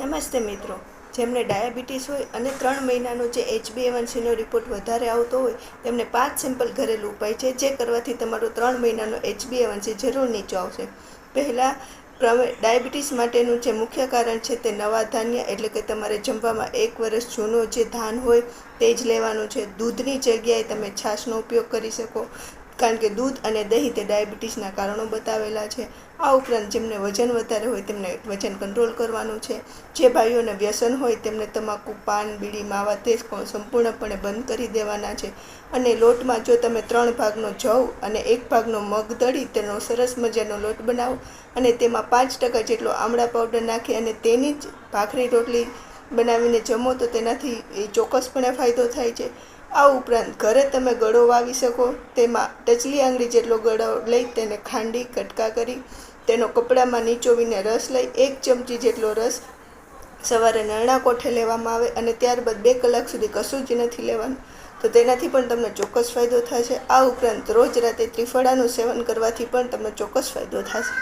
નમસ્તે મિત્રો, જેમને ડાયાબિટીસ હોય અને 3 મહિનાનો જે HbA1cનો રિપોર્ટ વધારે આવતો હોય તેમને 5 સિમ્પલ ઘરેલું ઉપાય છે જે કરવાથી તમારો 3 મહિનાનો HbA1c જરૂર નીચો આવશે. પહેલાં ડાયાબિટીસ માટેનું જે મુખ્ય કારણ છે તે નવા ધાન્ય એટલે કે તમારે જમવામાં 1 વર્ષ જૂનો જે ધાન હોય તે જ લેવાનું છે. દૂધની જગ્યાએ તમે છાશનો ઉપયોગ કરી શકો, કારણ કે દૂધ અને દહીં તે ડાયાબિટીસના કારણો બતાવેલા છે. આ ઉપરાંત જેમને વજન વધારે હોય તેમને વજન કંટ્રોલ કરવાનું છે. જે ભાઈઓને વ્યસન હોય તેમને તમાકુ, પાન, બીડી, માવા તે સંપૂર્ણપણે બંધ કરી દેવાના છે. અને લોટમાં જો તમે 3 ભાગનો જવ અને 1 ભાગનો મગ દળી તેનો સરસ મજાનો લોટ બનાવો અને તેમાં 5% જેટલો આમળા પાવડર નાખી અને તેની જ ભાખરી રોટલી બનાવીને જમો તો તેનાથી ચોક્કસપણે ફાયદો થાય છે. આ ઉપરાંત ઘરે તમે ગળો વાવી શકો. તેમાં ટચલી આંગળી જેટલો ગળો લઈ તેને ખાંડી કટકા કરી તેનો કપડામાં નીચોવીને રસ લઈ 1 ચમચી જેટલો રસ સવારે નરણા કોઠે લેવામાં આવે અને ત્યારબાદ 2 કલાક સુધી કશું જ નથી લેવાનું, તો તેનાથી પણ તમને ચોક્કસ ફાયદો થશે. આ ઉપરાંત રોજ રાતે ત્રિફળાનું સેવન કરવાથી પણ તમને ચોક્કસ ફાયદો થશે.